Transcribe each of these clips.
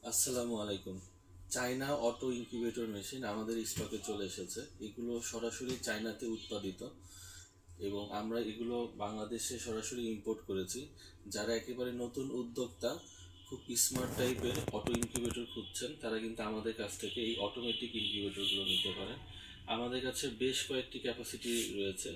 আসসালামু আলাইকুম। China auto incubator machine আমাদের স্টকে চলে এসেছে। এগুলো সরাসরি চায়নাতে উৎপাদিত এবং আমরা এগুলো বাংলাদেশে সরাসরি ইম্পোর্ট করেছি। যারা একেবারে নতুন উদ্যোক্তা, খুব স্মার্ট টাইপের অটো ইনকিউবেটর খুঁজছেন, তারা কিন্তু আমাদের কাছ থেকে এই অটোমেটিক ইনকিউবেটরগুলো নিতে পারেন। আমাদের কাছে বেশ কয়েকটি ক্যাপাসিটি রয়েছে।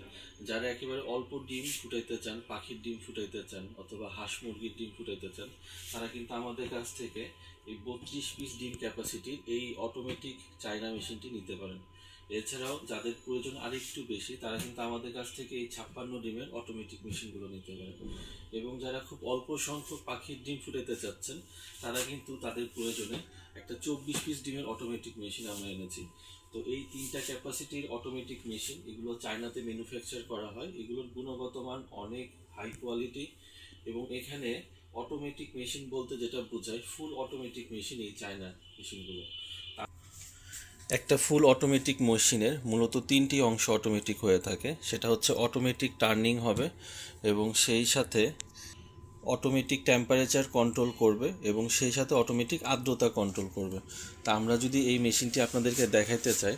যারা একেবারে অল্প ডিম ফুটাইতে চান, পাখির ডিম ফুটাইতে চান অথবা হাঁস মুরগির ডিম ফুটাইতে চান, তারা কিন্তু আমাদের কাছ থেকে এই 32 পিস ডিম ক্যাপাসিটির এই অটোমেটিক চায়না মেশিনটি নিতে পারেন। এছাড়াও যাদের প্রয়োজন আরেকটু বেশি, তারা কিন্তু আমাদের কাছ থেকে এই 56 ডিমের অটোমেটিক মেশিনগুলো নিতে পারেন। এবং যারা খুব অল্প সংখ্যক পাখির ডিম ফুটাতে চাচ্ছেন, তারা কিন্তু তাদের প্রয়োজনে একটা 24 পিস ডিমের অটোমেটিক মেশিন আমরা এনেছি। তো এই তিনটা ক্যাপাসিটির অটোমেটিক মেশিন, এগুলো চায়নাতে ম্যানুফ্যাকচার করা হয়। এগুলোর গুণগত মান অনেক হাই কোয়ালিটি এবং এখানে অটোমেটিক মেশিন বলতে যেটা বোঝায়, ফুল অটোমেটিক মেশিন এই চায়না মেশিনগুলো। একটা ফুল অটোমেটিক মেশিনের মূলত তিনটি অংশ অটোমেটিক হয়ে থাকে। সেটা হচ্ছে অটোমেটিক টার্নিং হবে এবং সেই সাথে অটোমেটিক টেম্পারেচার কন্ট্রোল করবে এবং সেই সাথে অটোমেটিক আর্দ্রতা কন্ট্রোল করবে। তা আমরা যদি এই মেশিনটি আপনাদেরকে দেখাইতে চাই,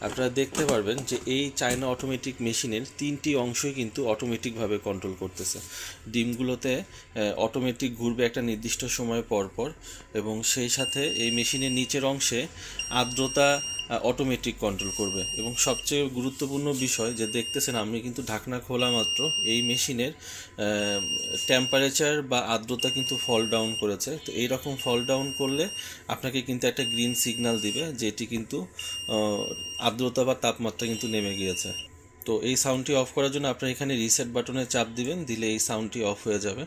আপনারা দেখতে পারবেন যে এই চায়না অটোমেটিক মেশিনের তিনটি অংশই কিন্তু অটোমেটিকভাবে কন্ট্রোল করতেছে। ডিমগুলোতে অটোমেটিক ঘুরবে একটা নির্দিষ্ট সময় পর পর এবং সেই সাথে এই মেশিনের নিচের অংশে আর্দ্রতা অটোমেটিক কন্ট্রোল করবে। এবং সবচেয়ে গুরুত্বপূর্ণ বিষয় যে দেখতেছেন, আমি কিন্তু ঢাকনা খোলা মাত্র এই মেশিনের টেম্পারেচার বা আর্দ্রতা কিন্তু ফল ডাউন করেছে। তো এই রকম ফল ডাউন করলে আপনাকে কিন্তু একটা গ্রিন সিগন্যাল দিবে যে এটি কিন্তু আর্দ্রতা বা তাপমাত্রা কিন্তু নেমে গিয়েছে। তো এই সাউন্ডটি অফ করার জন্য আপনার এখানে রিসেট বাটনে চাপ দিবেন, দিলে এই সাউন্ডটি অফ হয়ে যাবে।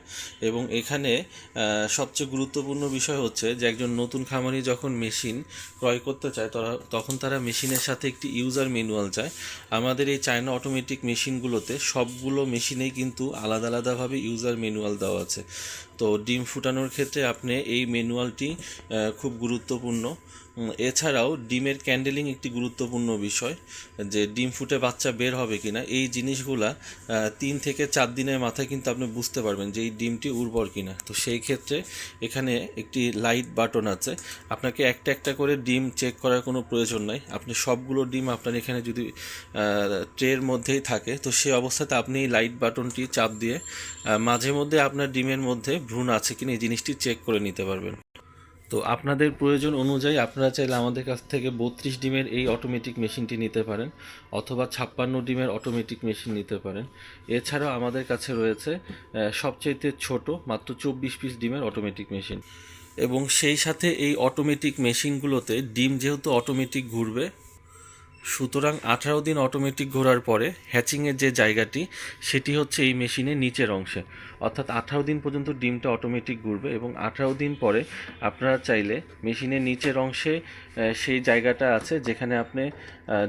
এবং এখানে সবচেয়ে গুরুত্বপূর্ণ বিষয় হচ্ছে যে একজন নতুন খামারি যখন মেশিন ক্রয় করতে চায়, তখন তারা মেশিনের সাথে একটি ইউজার ম্যানুয়াল চায়। আমাদের এই চায়না অটোমেটিক মেশিনগুলোতে সবগুলো মেশিনেই কিন্তু আলাদা আলাদাভাবে ইউজার ম্যানুয়াল দেওয়া আছে। তো ডিম ফুটানোর ক্ষেত্রে আপনি এই ম্যানুয়ালটি খুব গুরুত্বপূর্ণ। এছাড়াও ডিমের ক্যান্ডেলিং একটি গুরুত্বপূর্ণ বিষয়, যে ডিম ফুটে বাচ্চা বের হবে কিনা। এই জিনিসগুলা 3 থেকে 4 দিনের মাথায় কিন্তু আপনি বুঝতে পারবেন যে এই ডিমটি উর্বর কিনা। তো সেই ক্ষেত্রে এখানে একটি লাইট বাটন আছে। আপনাকে একটা একটা করে ডিম চেক করার কোনো প্রয়োজন নাই। আপনি সবগুলো ডিম আপনার এখানে যদি ট্রের মধ্যেই থাকে, তো সেই অবস্থাতে আপনি এই লাইট বাটনটি চাপ দিয়ে মাঝে মধ্যে আপনার ডিমের মধ্যে ভ্রূণ আছে কিনা এই জিনিসটি চেক করে নিতে পারবেন। তো আপনাদের প্রয়োজন অনুযায়ী আপনারা চাইলে আমাদের কাছ থেকে 32 ডিমের এই অটোমেটিক মেশিনটি নিতে পারেন অথবা 56 ডিমের অটোমেটিক মেশিন নিতে পারেন। এছাড়াও আমাদের কাছে রয়েছে সবচাইতে ছোট মাত্র 24 পিস ডিমের অটোমেটিক মেশিন। এবং সেই সাথে এই অটোমেটিক মেশিনগুলোতে ডিম যেহেতু অটোমেটিক ঘুরবে, সুতরাং 18 দিন অটোমেটিক ঘোরার পরে হ্যাচিংয়ের যে জায়গাটি, সেটি হচ্ছে এই মেশিনের নিচের অংশে। অর্থাৎ 18 দিন পর্যন্ত ডিমটা অটোমেটিক ঘুরবে এবং 18 দিন পরে আপনারা চাইলে মেশিনের নিচের অংশে সেই জায়গাটা আছে যেখানে আপনি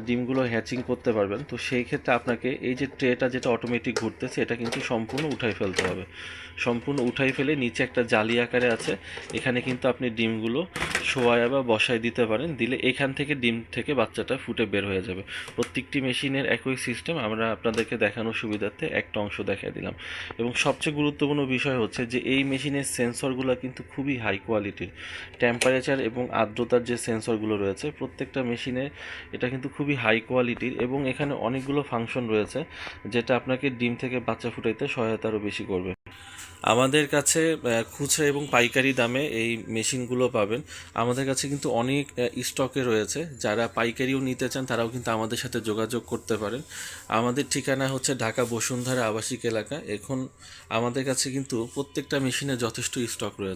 ডিমগুলো হ্যাচিং করতে পারবেন। তো সেই ক্ষেত্রে আপনাকে এই যে ট্রেটা যেটা অটোমেটিক ঘুরতেছে, এটা কিন্তু সম্পূর্ণ উঠাই ফেলতে হবে। সম্পূর্ণ উঠাই ফেলে নিচে একটা জালি আকারে আছে, এখানে কিন্তু আপনি ডিমগুলো শোয়ায় বা বসায় দিতে পারেন। দিলে এখান থেকে ডিম থেকে বাচ্চাটা ফুটে বের হয়ে যাবে। প্রত্যেকটি মেশিনের একই সিস্টেম, আমরা আপনাদেরকে দেখানোর সুবিধার্থে একটা অংশ দেখিয়ে দিলাম। এবং সবচেয়ে গুরুত্বপূর্ণ বিষয় হচ্ছে যে এই মেশিনের সেন্সরগুলো কিন্তু খুবই হাই কোয়ালিটির। টেম্পারেচার এবং আর্দ্রতার যে সেন্সরগুলো রয়েছে প্রত্যেকটা মেশিনে, এটা কিন্তু খুবই হাই কোয়ালিটির এবং এখানে অনেকগুলো ফাংশন রয়েছে যেটা আপনাকে ডিম থেকে বাচ্চা ফুটাইতে সহায়তা আরও বেশি করবে। আমাদের কাছে খুচরা এবং পাইকারি দামে এই মেশিনগুলো পাবেন। আমাদের কাছে কিন্তু অনেক স্টকে রয়েছে। যারা পাইকারিও নিতে চান তারাও কিন্তু আমাদের সাথে যোগাযোগ করতে পারেন। আমাদের ঠিকানা হচ্ছে ঢাকা বসুন্ধরা আবাসিক এলাকা। এখন আমাদের কাছে কিন্তু প্রত্যেকটা মেশিনে যথেষ্ট স্টক রয়েছে।